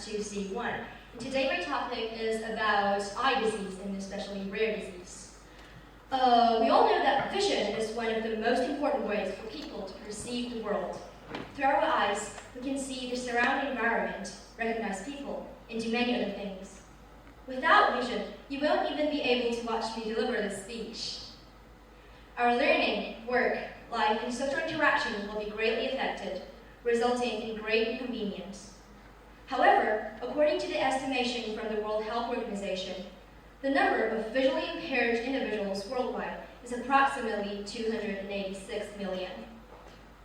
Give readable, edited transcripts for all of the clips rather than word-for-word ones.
to C1. And today my topic is about eye disease, and especially rare disease. We all know that vision is one of the most important ways for people to perceive the world. Through our eyes, we can see the surrounding environment, recognize people, and do many other things. Without vision, you won't even be able to watch me deliver this speech. Our learning, work, life, and social interactions will be greatly affected, resulting in great inconvenience. However, according to the estimation from the World Health Organization, the number of visually impaired individuals worldwide is approximately 286 million.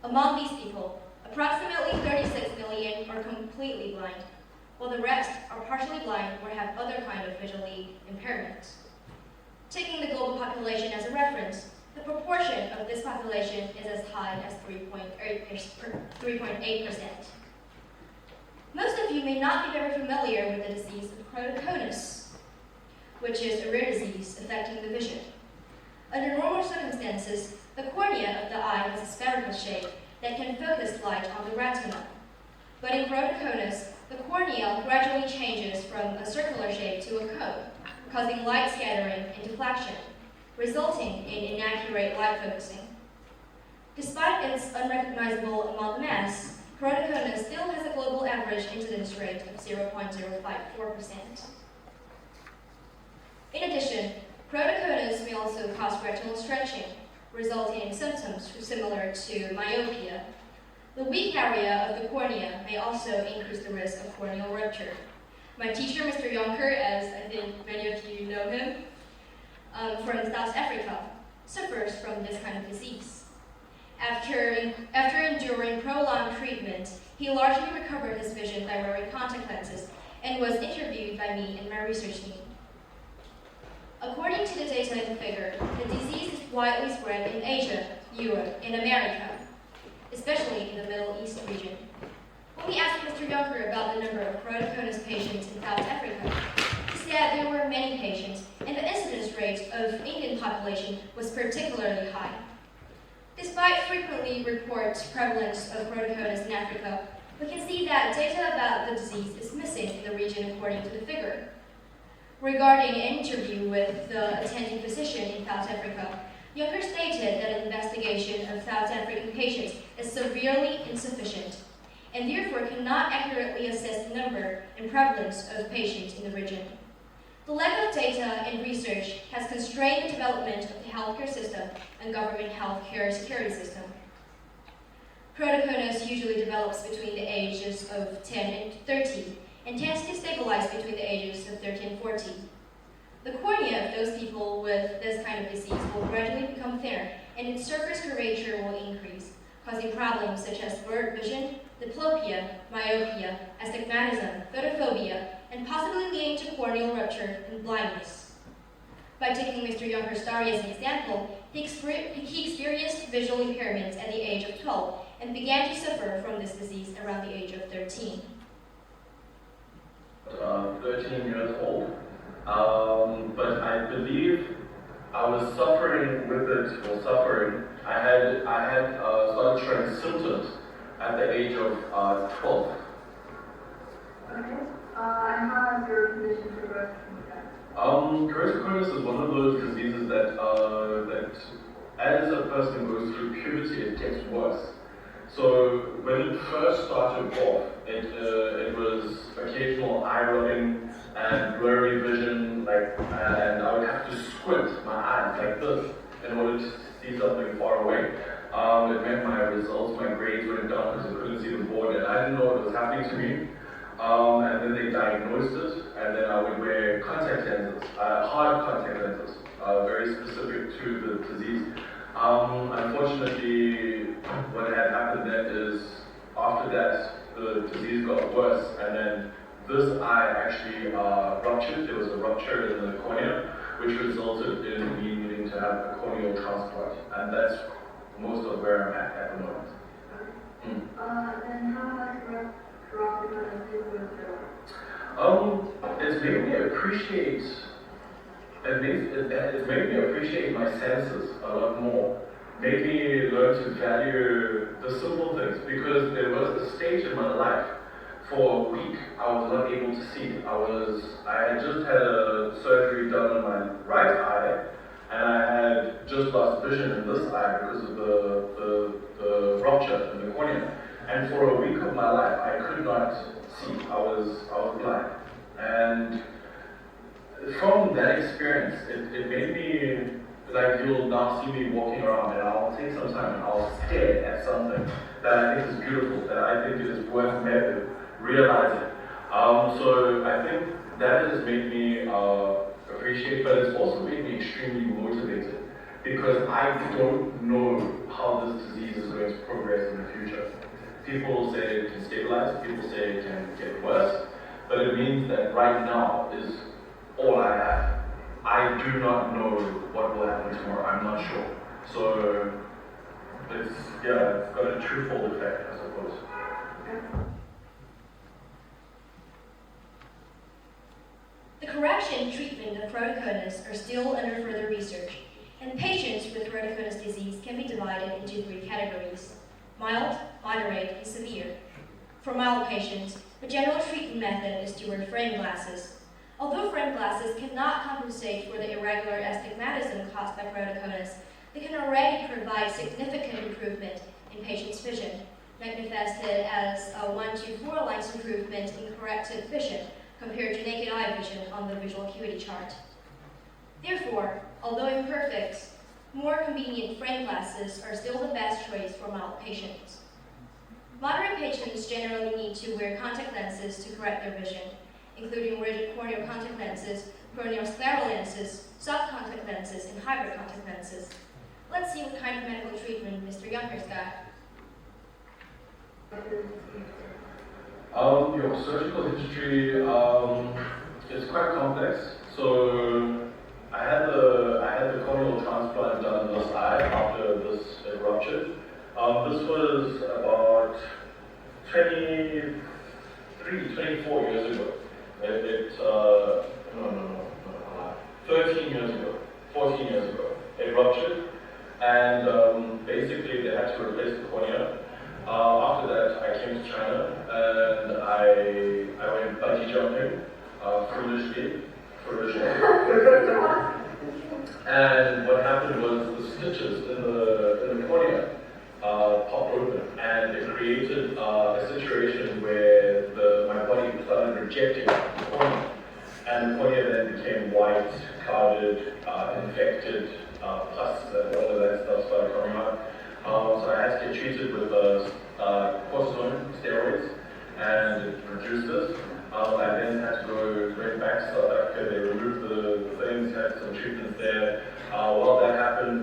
Among these people, approximately 36 million are completely blind, while the rest are partially blind or have other kind of visually impairment. Taking the global population as a reference, the proportion of this population is as high as 3.8%. Most of you may not be very familiar with the disease of keratoconus, which is a rare disease affecting the vision. Under normal circumstances, the cornea of the eye has a spherical shape that can focus light on the retina. But in keratoconus, the cornea gradually changes from a circular shape to a cone, causing light scattering and deflection, resulting in inaccurate light focusing. Despite its unrecognizable among the mass, keratoconus still has a global average incidence rate of 0.054%. In addition, keratoconus may also cause retinal stretching, resulting in symptoms similar to myopia. The weak area of the cornea may also increase the risk of corneal rupture. My teacher, Mr. Jonker, as I think many of you know him, from South Africa, suffers from this kind of disease. After enduring prolonged treatment, he largely recovered his vision by wearing contact lenses and was interviewed by me and my research team. According to the data in the figure, the disease is widely spread in Asia, Europe, and America, especially in the Middle East region. When we asked Mr. Jonker about the number of keratoconus patients in South Africa, he said there were many patients, and the incidence rate of Indian population was particularly high. Despite frequently reported prevalence of keratoconus in Africa, we can see that data about the disease is missing in the region according to the figure. Regarding an interview with the attending physician in South Africa, Jonker stated that an investigation of South African patients is severely insufficient, and therefore cannot accurately assess the number and prevalence of patients in the region. The lack of data and research has constrained the development of the healthcare system and government healthcare security system. Keratoconus usually develops between the ages of 10 and 30, and tends to stabilize between the ages of 30 and 40. The cornea of those people with this kind of disease will gradually become thinner, and its surface curvature will increase, causing problems such as blurred vision, diplopia, myopia, astigmatism, photophobia, and possibly leading to corneal rupture and blindness. By taking Mr. Jonker's story as an example, he experienced visual impairments at the age of 12 and began to suffer from this disease around the age of 13. 13 years old, but I believe I was suffering with it, or suffering. I had started showing symptoms at the age of 12. Okay, and how has your condition progressed since then? Keratoconus is one of those diseases that as a person goes through puberty, it gets worse. So when it first started off, it was occasional eye rubbing and blurry vision, and I would have to squint my eyes like this in order to see something far away. It meant my results, my grades went down because I couldn't see the board, and I didn't know what was happening to me. And then they diagnosed it, and then I would wear contact lenses, hard contact lenses, very specific to the disease. Unfortunately, what had happened then is, after that, the disease got worse, and then this eye actually ruptured. There was a rupture in the cornea, which resulted in me needing to have a corneal transplant, and that's most of where I'm at the moment. Then how has keratoconus influenced your life? It's made me appreciate. It's made me appreciate my senses a lot more. Made me learn to value the simple things, because there was a stage in my life for a week, I was not able to see. I had just had a surgery done on my right eye, and I had just lost vision in this eye because of the rupture in the cornea. And for a week of my life, I could not see. I was blind. And from that experience, it made me, like, you'll now see me walking around and I'll take some time and I'll stare at something that I think is beautiful, that I think is worth realizing. So I think that has made me appreciate, but it's also made me extremely motivated because I don't know how this disease is going to progress in the future. People say it can stabilize, people say it can get worse, but it means that right now is all I have. I do not know what will happen tomorrow, I'm not sure. So it's got a twofold effect, I suppose. The correction and treatment of keratoconus are still under further research, and patients with keratoconus disease can be divided into 3 categories: mild, moderate, and severe. For mild patients, the general treatment method is to wear frame glasses. Although frame glasses cannot compensate for the irregular astigmatism caused by keratoconus, they can already provide significant improvement in patients' vision, manifested as a 1 to 4 lines improvement in corrected vision compared to naked eye vision on the visual acuity chart. Therefore, although imperfect, more convenient frame glasses are still the best choice for mild patients. Moderate patients generally need to wear contact lenses to correct their vision, including rigid corneal contact lenses, corneal scleral lenses, soft contact lenses, and hybrid contact lenses. Let's see what kind of medical treatment Mr. Younger's got. Your surgical history is quite complex. So I had the corneal transplant done in this eye after this ruptured. This was about 24 years ago. 13 years ago, 14 years ago. It ruptured, and basically they had to replace the cornea. After that, I came to China, and I went bungee jumping, foolishly. And what happened was the stitches in the cornea popped open, and it created a situation where my body started rejecting the cornea, and the cornea then became white, clouded, infected, pus, and all of that stuff started coming out. So I had to get treated with cortisone steroids, and it reduced this. I then had to went back to South Africa. They removed the things, had some treatments there. While that happened,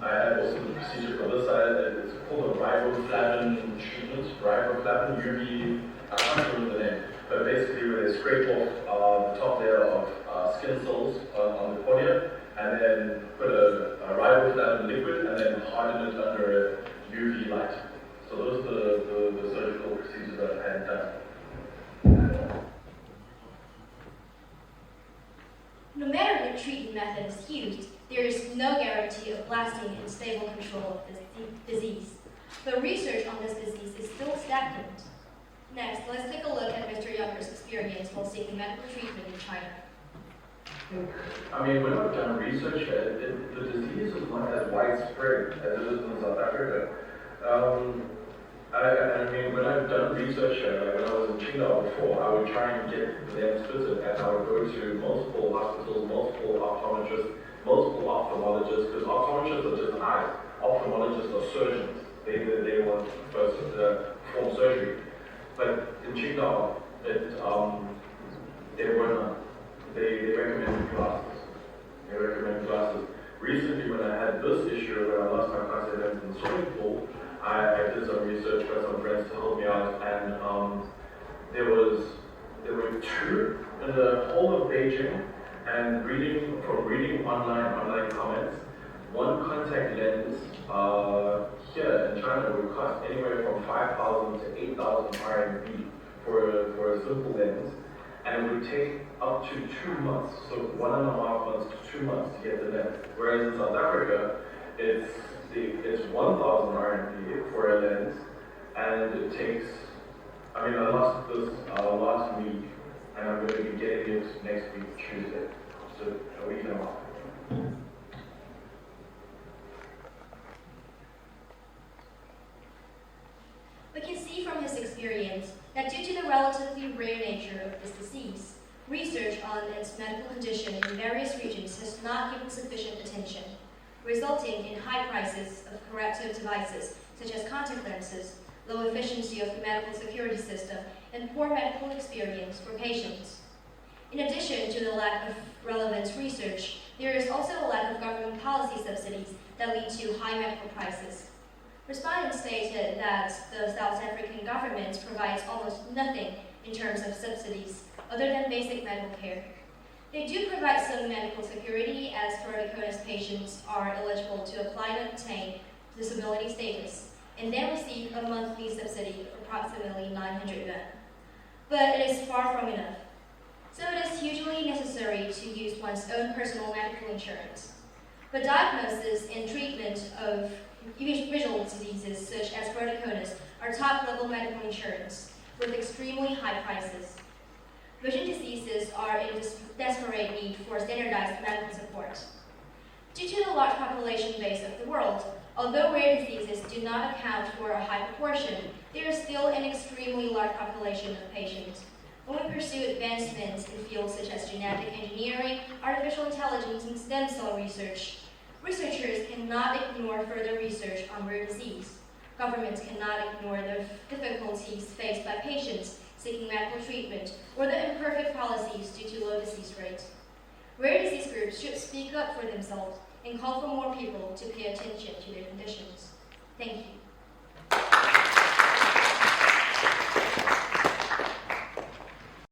I had also the procedure for this side. It's called a riboflavin treatment, riboflavin UV. I can't remember the name, but basically where they scrape off the top layer of skin cells on the cornea, and then put a riboflavin liquid, and then harden it under a UV light. So those are the surgical procedures that I had done. No matter what treatment method is used, there is no guarantee of lasting and stable control of this disease. But research on this disease is still stagnant. Next, let's take a look at Mr. Younger's experience while seeking medical treatment in China. I mean, when I've done research, the disease is not as widespread as it is in South Africa. I mean, when I've done research, like when I was in Qingdao before, I would try and get them fitted, and I would go to multiple hospitals, multiple optometrists, multiple ophthalmologists, because optometrists are just eyes. Ophthalmologists are surgeons. They want first to perform surgery. But in Qingdao, they were not. They recommended glasses. Recently, when I had this issue where I lost my contact lens in the swimming pool, I did some research, got some friends to help me out, and there were 2 in the whole of Beijing, and reading online comments, 1 contact lens here in China would cost anywhere from 5,000 to 8,000 RMB for a simple lens, and it would take up to 2 months, so 1.5 months to 2 months to get the lens. Whereas in South Africa, it's 1,000 RMB for a lens, and it takes I lost this last week, and I'm going to be getting it next week, Tuesday. So a week and a half. We can see from his experience that due to the relatively rare nature of this disease, research on its medical condition in various regions has not given sufficient attention, resulting in high prices of corrective devices such as contact lenses, low efficiency of the medical security system, and poor medical experience for patients. In addition to the lack of relevant research, there is also a lack of government policy subsidies that lead to high medical prices. Respondents stated that the South African government provides almost nothing in terms of subsidies other than basic medical care. They do provide some medical security as keratoconus patients are eligible to apply to obtain disability status and then receive a monthly subsidy of approximately 900 yuan. But it is far from enough. So it is hugely necessary to use one's own personal medical insurance. The diagnosis and treatment of visual diseases such as keratoconus are top-level medical insurance with extremely high prices. Vision diseases are in desperate need for standardized medical support. Due to the large population base of the world, although rare diseases do not account for a high proportion, there is still an extremely large population of patients. When we pursue advancements in fields such as genetic engineering, artificial intelligence, and stem cell research, researchers cannot ignore further research on rare disease. Governments cannot ignore the difficulties faced by patients seeking medical treatment or the imperfect policies due to low disease rates. Rare disease groups should speak up for themselves and call for more people to pay attention to their conditions. Thank you.